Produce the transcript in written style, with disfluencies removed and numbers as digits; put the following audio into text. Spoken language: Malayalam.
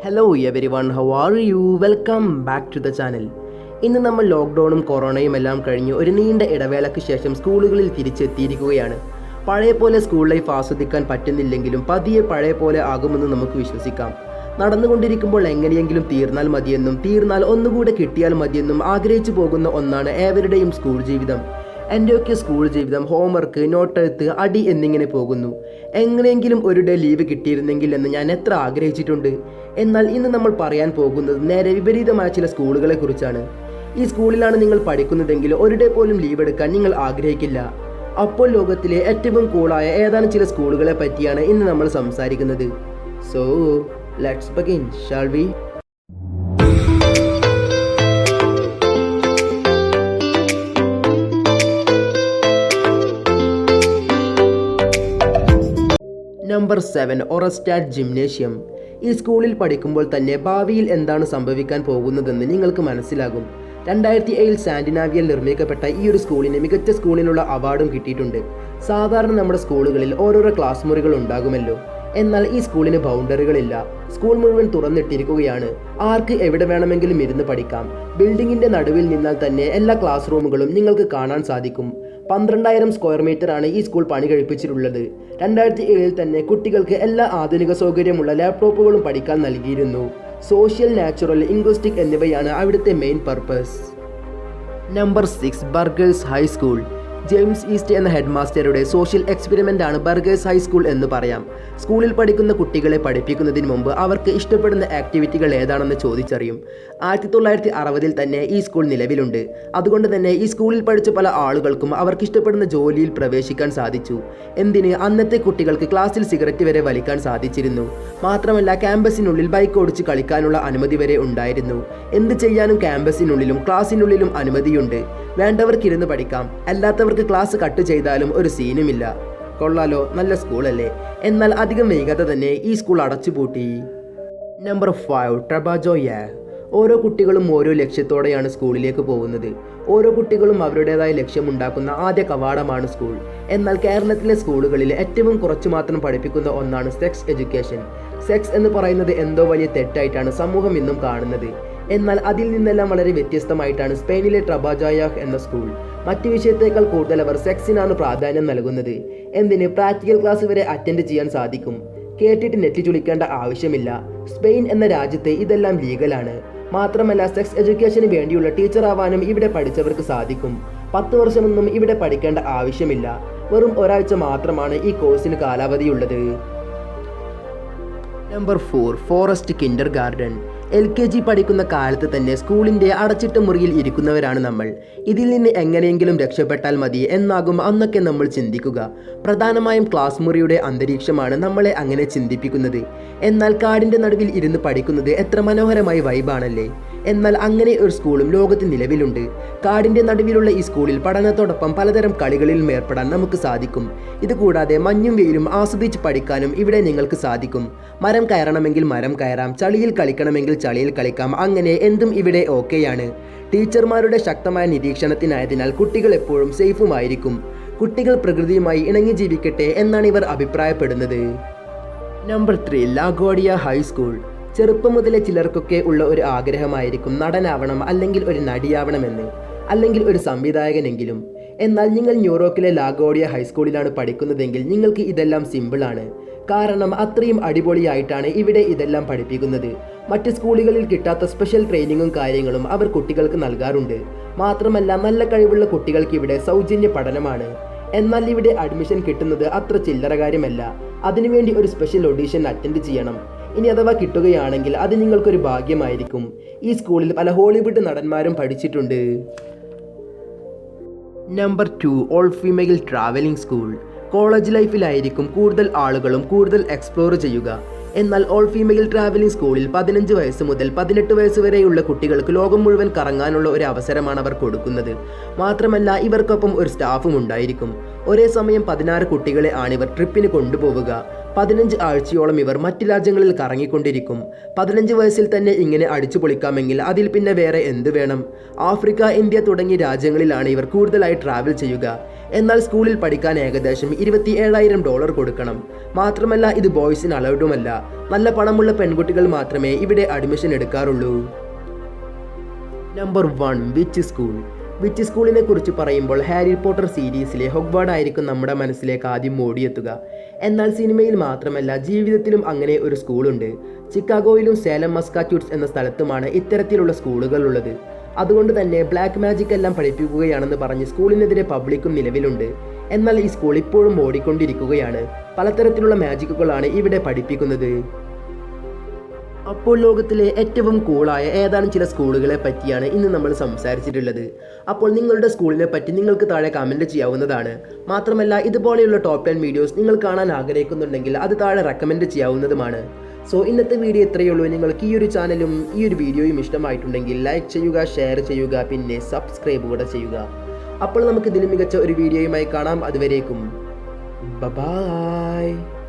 Hello everyone, how are you? Welcome back to the channel. ഇന്ന് നമ്മൾ ലോക്ക്ഡൗണും കൊറോണയും എല്ലാം കഴിഞ്ഞ് ഒരു നീണ്ട ഇടവേളയ്ക്ക് ശേഷം സ്കൂളുകളിൽ തിരിച്ചെത്തിയിരിക്കുകയാണ്. പഴയ പോലെ സ്കൂൾ ലൈഫ് ആസ്വദിക്കാൻ പറ്റുന്നില്ലെങ്കിലും പതിയെ പഴയ പോലെ ആകുമെന്ന് നമുക്ക് വിശ്വസിക്കാം. നടന്നുകൊണ്ടിരിക്കുമ്പോൾ എങ്ങനെയെങ്കിലും തീർന്നാൽ മതിയെന്നും തീർന്നാൽ ഒന്നുകൂടെ കിട്ടിയാൽ മതിയെന്നും ആഗ്രഹിച്ചു പോകുന്ന ഒന്നാണ് ഏവരുടെയും സ്കൂൾ ജീവിതം. എൻ്റെയൊക്കെ സ്കൂൾ ജീവിതം ഹോംവർക്ക്, നോട്ടെഴുത്ത്, അടി എന്നിങ്ങനെ പോകുന്നു. എങ്ങനെയെങ്കിലും ഒരു ഡേ ലീവ് കിട്ടിയിരുന്നെങ്കിൽ എന്ന് ഞാൻ എത്ര ആഗ്രഹിച്ചിട്ടുണ്ട്. എന്നാൽ ഇന്ന് നമ്മൾ പറയാൻ പോകുന്നത് നേരെ വിപരീതമായ ചില സ്കൂളുകളെ കുറിച്ചാണ്. ഈ സ്കൂളിലാണ് നിങ്ങൾ പഠിക്കുന്നതെങ്കിൽ ഒരു ഡേ പോലും ലീവ് എടുക്കാൻ നിങ്ങൾ ആഗ്രഹിക്കില്ല. അപ്പോൾ ലോകത്തിലെ ഏറ്റവും കൂളായ ഏതാനും ചില സ്കൂളുകളെ പറ്റിയാണ് ഇന്ന് നമ്മൾ സംസാരിക്കുന്നത്. So let's begin, shall we? Number 7, Orestad gymnasium. ഈ സ്കൂളിൽ പഠിക്കുമ്പോൾ തന്നെ ഭാവിയിൽ എന്താണ് സംഭവിക്കാൻ പോകുന്നതെന്ന് നിങ്ങൾക്ക് മനസ്സിലാകും. 2007 സാൻഡിനാവിയയിൽ നിർമ്മിക്കപ്പെട്ട ഈ ഒരു സ്കൂളിന് മികച്ച സ്കൂളിനുള്ള അവാർഡും കിട്ടിയിട്ടുണ്ട്. സാധാരണ നമ്മുടെ സ്കൂളുകളിൽ ഓരോരോ ക്ലാസ് മുറികൾ ഉണ്ടാകുമല്ലോ. എന്നാൽ ഈ സ്കൂളിന് ബൗണ്ടറികളില്ല. സ്കൂൾ മുഴുവൻ തുറന്നിട്ടിരിക്കുകയാണ്. ആർക്ക് എവിടെ വേണമെങ്കിലും ഇരുന്ന് പഠിക്കാം. ബിൽഡിങ്ങിന്റെ നടുവിൽ നിന്നാൽ തന്നെ എല്ലാ ക്ലാസ് റൂമുകളും നിങ്ങൾക്ക് കാണാൻ സാധിക്കും. 12,000 സ്ക്വയർ മീറ്റർ ആണ് ഈ സ്കൂൾ പണി കഴിപ്പിച്ചിട്ടുള്ളത്. 2007 തന്നെ കുട്ടികൾക്ക് എല്ലാ ആധുനിക സൗകര്യമുള്ള ലാപ്ടോപ്പുകളും പഠിക്കാൻ നൽകിയിരുന്നു. സോഷ്യൽ, നാച്ചുറൽ, ലിംഗ്വിസ്റ്റിക് എന്നിവയാണ് അവിടുത്തെ main purpose. Number 6, burgers high school. James east എന്ന ഹെഡ് മാസ്റ്ററുടെ സോഷ്യൽ എക്സ്പെരിമെൻ്റ് ആണ് ബർഗേഴ്സ് ഹൈസ്കൂൾ എന്ന് പറയാം. സ്കൂളിൽ പഠിക്കുന്ന കുട്ടികളെ പഠിപ്പിക്കുന്നതിന് മുമ്പ് അവർക്ക് ഇഷ്ടപ്പെടുന്ന ആക്ടിവിറ്റികൾ ഏതാണെന്ന് ചോദിച്ചറിയും. 1960 തന്നെ ഈ സ്കൂൾ നിലവിലുണ്ട്. അതുകൊണ്ട് തന്നെ ഈ സ്കൂളിൽ പഠിച്ച പല ആളുകൾക്കും അവർക്ക് ഇഷ്ടപ്പെടുന്ന ജോലിയിൽ പ്രവേശിക്കാൻ സാധിച്ചു. എന്തിന്, അന്നത്തെ കുട്ടികൾക്ക് ക്ലാസ്സിൽ സിഗരറ്റ് വരെ വലിക്കാൻ സാധിച്ചിരുന്നു. മാത്രമല്ല ക്യാമ്പസിനുള്ളിൽ ബൈക്ക് ഓടിച്ച് കളിക്കാനുള്ള അനുമതി വരെ ഉണ്ടായിരുന്നു. എന്ത് ചെയ്യാനും ക്യാമ്പസിനുള്ളിലും ക്ലാസ്സിനുള്ളിലും അനുമതിയുണ്ട്. വേണ്ടവർക്ക് ഇരുന്ന് പഠിക്കാം, അല്ലാത്തവർക്ക് ക്ലാസ് കട്ട് ചെയ്താലും ഒരു സീനുമില്ല. കൊള്ളാലോ, നല്ല സ്കൂളല്ലേ? എന്നാൽ അധികം വൈകാതെ തന്നെ ഈ സ്കൂൾ അടച്ചുപൂട്ടി. നമ്പർ 5, ട്രബാജോയ. ഓരോ കുട്ടികളും ഓരോ ലക്ഷ്യത്തോടെയാണ് സ്കൂളിലേക്ക് പോകുന്നത്. ഓരോ കുട്ടികളും അവരുടേതായ ലക്ഷ്യമുണ്ടാക്കുന്ന ആദ്യ കവാടമാണ് സ്കൂൾ. എന്നാൽ കേരളത്തിലെ സ്കൂളുകളിൽ ഏറ്റവും കുറച്ച് മാത്രം പഠിപ്പിക്കുന്ന ഒന്നാണ് സെക്സ് എഡ്യൂക്കേഷൻ. സെക്സ് എന്ന് പറയുന്നത് എന്തോ വലിയ തെറ്റായിട്ടാണ് സമൂഹം ഇന്നും കാണുന്നത്. എന്നാൽ അതിൽ നിന്നെല്ലാം വളരെ വ്യത്യസ്തമായിട്ടാണ് സ്പെയിനിലെ ട്രബാജോയ എന്ന സ്കൂൾ. മറ്റു വിഷയത്തേക്കാൾ കൂടുതൽ അവർ സെക്സിനാണ് പ്രാധാന്യം നൽകുന്നത്. എന്തിന്, പ്രാക്ടിക്കൽ ക്ലാസ് വരെ അറ്റൻഡ് ചെയ്യാൻ സാധിക്കും. കേട്ടിട്ട് നെറ്റി ചുളിക്കേണ്ട ആവശ്യമില്ല. സ്പെയിൻ എന്ന രാജ്യത്ത് ഇതെല്ലാം ലീഗലാണ്. മാത്രമല്ല സെക്സ് എഡ്യൂക്കേഷന് വേണ്ടിയുള്ള ടീച്ചർ ആവാനും ഇവിടെ പഠിച്ചവർക്ക് സാധിക്കും. 10 വർഷമൊന്നും ഇവിടെ പഠിക്കേണ്ട ആവശ്യമില്ല. വെറും ഒരാഴ്ച മാത്രമാണ് ഈ കോഴ്സിന് കാലാവധിയുള്ളത്. Number 4, forest kindergarten. LKG പഠിക്കുന്ന കാലത്ത് തന്നെ സ്കൂളിൻ്റെ അടച്ചിട്ട മുറിയിൽ ഇരിക്കുന്നവരാണ് നമ്മൾ. ഇതിൽ നിന്ന് എങ്ങനെയെങ്കിലും രക്ഷപ്പെട്ടാൽ മതി എന്നാകും അന്നൊക്കെ നമ്മൾ ചിന്തിക്കുക. പ്രധാനമായും ക്ലാസ് മുറിയുടെ അന്തരീക്ഷമാണ് നമ്മളെ അങ്ങനെ ചിന്തിപ്പിക്കുന്നത്. എന്നാൽ കാടിൻ്റെ നടുവിൽ ഇരുന്ന് പഠിക്കുന്നത് എത്ര മനോഹരമായ വൈബാണല്ലേ? എന്നാൽ അങ്ങനെ ഒരു സ്കൂളും ലോകത്ത് നിലവിലുണ്ട്. കാടിൻ്റെ നടുവിലുള്ള ഈ സ്കൂളിൽ പഠനത്തോടൊപ്പം പലതരം കളികളിലും ഏർപ്പെടാൻ നമുക്ക് സാധിക്കും. ഇതുകൂടാതെ മഞ്ഞും വെയിലും ആസ്വദിച്ച് പഠിക്കാനും ഇവിടെ നിങ്ങൾക്ക് സാധിക്കും. മരം കയറണമെങ്കിൽ മരം കയറാം, ചളിയിൽ കളിക്കണമെങ്കിൽ ചളിയിൽ കളിക്കാം. അങ്ങനെ എന്തും ഇവിടെ ഓക്കെയാണ്. ടീച്ചർമാരുടെ ശക്തമായ നിരീക്ഷണത്തിനായതിനാൽ കുട്ടികൾ എപ്പോഴും സേഫുമായിരിക്കും. കുട്ടികൾ പ്രകൃതിയുമായി ഇണങ്ങി ജീവിക്കട്ടെ എന്നാണ് ഇവർ അഭിപ്രായപ്പെടുന്നത്. Number 3, LaGuardia high school. ചെറുപ്പം മുതലേ ചിലർക്കൊക്കെ ഉള്ള ഒരു ആഗ്രഹമായിരിക്കും നടനാവണം, അല്ലെങ്കിൽ ഒരു നടിയാവണമെന്ന്, അല്ലെങ്കിൽ ഒരു സംവിധായകനെങ്കിലും. എന്നാൽ നിങ്ങൾ ന്യൂയോർക്കിലെ ലാഗോഡിയ ഹൈസ്കൂളിലാണ് പഠിക്കുന്നതെങ്കിൽ നിങ്ങൾക്ക് ഇതെല്ലാം സിമ്പിളാണ്. കാരണം അത്രയും അടിപൊളിയായിട്ടാണ് ഇവിടെ ഇതെല്ലാം പഠിപ്പിക്കുന്നത്. മറ്റ് സ്കൂളുകളിൽ കിട്ടാത്ത സ്പെഷ്യൽ ട്രെയിനിങ്ങും കാര്യങ്ങളും അവർ കുട്ടികൾക്ക് നൽകാറുണ്ട്. മാത്രമല്ല നല്ല കഴിവുള്ള കുട്ടികൾക്ക് ഇവിടെ സൗജന്യ പഠനമാണ്. എന്നാൽ ഇവിടെ അഡ്മിഷൻ കിട്ടുന്നത് അത്ര ചില്ലറ കാര്യമല്ല. അതിനുവേണ്ടി ഒരു സ്പെഷ്യൽ ഓഡീഷൻ അറ്റൻഡ് ചെയ്യണം. ഇനി അഥവാ കിട്ടുകയാണെങ്കിൽ അത് നിങ്ങൾക്കൊരു ഭാഗ്യമായിരിക്കും. ഈ സ്കൂളിൽ പല ഹോളിവുഡ് നടന്മാരും പഠിച്ചിട്ടുണ്ട്. Number 2, all female travelling school. College ലൈഫിലായിരിക്കും കൂടുതൽ ആളുകളും കൂടുതൽ എക്സ്പ്ലോർ ചെയ്യുക. എന്നാൽ ഓൾ ഫീമെയിൽ ട്രാവലിംഗ് സ്കൂളിൽ 15 വയസ്സ് മുതൽ 18 വയസ്സ് വരെയുള്ള കുട്ടികൾക്ക് ലോകം മുഴുവൻ കറങ്ങാനുള്ള ഒരു അവസരമാണ് അവർ കൊടുക്കുന്നത്. മാത്രമല്ല ഇവർക്കൊപ്പം ഒരു സ്റ്റാഫും ഉണ്ടായിരിക്കും. ഒരേ സമയം 16 കുട്ടികളെ ആണിവർ ട്രിപ്പിന് കൊണ്ടുപോവുക. 15 ആഴ്ചയോളം ഇവർ മറ്റ് രാജ്യങ്ങളിൽ കറങ്ങിക്കൊണ്ടിരിക്കും. 15 വയസ്സിൽ തന്നെ ഇങ്ങനെ അടിച്ചു പൊളിക്കാമെങ്കിൽ അതിൽ പിന്നെ വേറെ എന്ത് വേണം? ആഫ്രിക്ക, ഇന്ത്യ തുടങ്ങിയ രാജ്യങ്ങളിലാണ് ഇവർ കൂടുതലായി ട്രാവൽ ചെയ്യുക. എന്നാൽ സ്കൂളിൽ പഠിക്കാൻ ഏകദേശം $27,000 കൊടുക്കണം. മാത്രമല്ല ഇത് ബോയ്സിന് അലൗഡുമല്ല. നല്ല പണമുള്ള പെൺകുട്ടികൾ മാത്രമേ ഇവിടെ അഡ്മിഷൻ എടുക്കാറുള്ളൂ. Number 1, which school. വിച്ച് സ്കൂളിനെ കുറിച്ച് പറയുമ്പോൾ ഹാരി പോട്ടർ സീരീസിലെ ഹോഗ്വാർഡ് ആയിരിക്കും നമ്മുടെ മനസ്സിലേക്ക് ആദ്യം ഓടിയെത്തുക. എന്നാൽ സിനിമയിൽ മാത്രമല്ല ജീവിതത്തിലും അങ്ങനെ ഒരു സ്കൂളുണ്ട്. ചിക്കാഗോയിലും സേലം മസ്കാച്യൂട്ട്സ് എന്ന സ്ഥലത്തുമാണ് ഇത്തരത്തിലുള്ള സ്കൂളുകൾ ഉള്ളത്. അതുകൊണ്ട് തന്നെ ബ്ലാക്ക് മാജിക് എല്ലാം പഠിപ്പിക്കുകയാണെന്ന് പറഞ്ഞ് സ്കൂളിനെതിരെ പബ്ലിക്കും നിലവിലുണ്ട്. എന്നാൽ ഈ സ്കൂൾ ഇപ്പോഴും ഓടിക്കൊണ്ടിരിക്കുകയാണ്. പലതരത്തിലുള്ള മാജിക്കുകളാണ് ഇവിടെ പഠിപ്പിക്കുന്നത്. അപ്പോൾ ലോകത്തിലെ ഏറ്റവും കൂളായ ഏതാനും ചില സ്കൂളുകളെ പറ്റിയാണ് ഇന്ന് നമ്മൾ സംസാരിച്ചിട്ടുള്ളത്. അപ്പോൾ നിങ്ങളുടെ സ്കൂളിനെ പറ്റി നിങ്ങൾക്ക് താഴെ കമൻറ്റ് ചെയ്യാവുന്നതാണ്. മാത്രമല്ല ഇതുപോലെയുള്ള ടോപ്പ് 10 വീഡിയോസ് നിങ്ങൾ കാണാൻ ആഗ്രഹിക്കുന്നുണ്ടെങ്കിൽ അത് താഴെ റെക്കമെൻഡ് ചെയ്യാവുന്നതുമാണ്. സോ ഇന്നത്തെ വീഡിയോ ഇത്രയേ ഉള്ളൂ. നിങ്ങൾക്ക് ഈ ഒരു ചാനലും ഈ ഒരു വീഡിയോയും ഇഷ്ടമായിട്ടുണ്ടെങ്കിൽ ലൈക്ക് ചെയ്യുക, ഷെയർ ചെയ്യുക, പിന്നെ സബ്സ്ക്രൈബ് കൂടെ ചെയ്യുക. അപ്പോൾ നമുക്ക് ഇതിലും മികച്ച ഒരു വീഡിയോയുമായി കാണാം. അതുവരേക്കും ബൈ.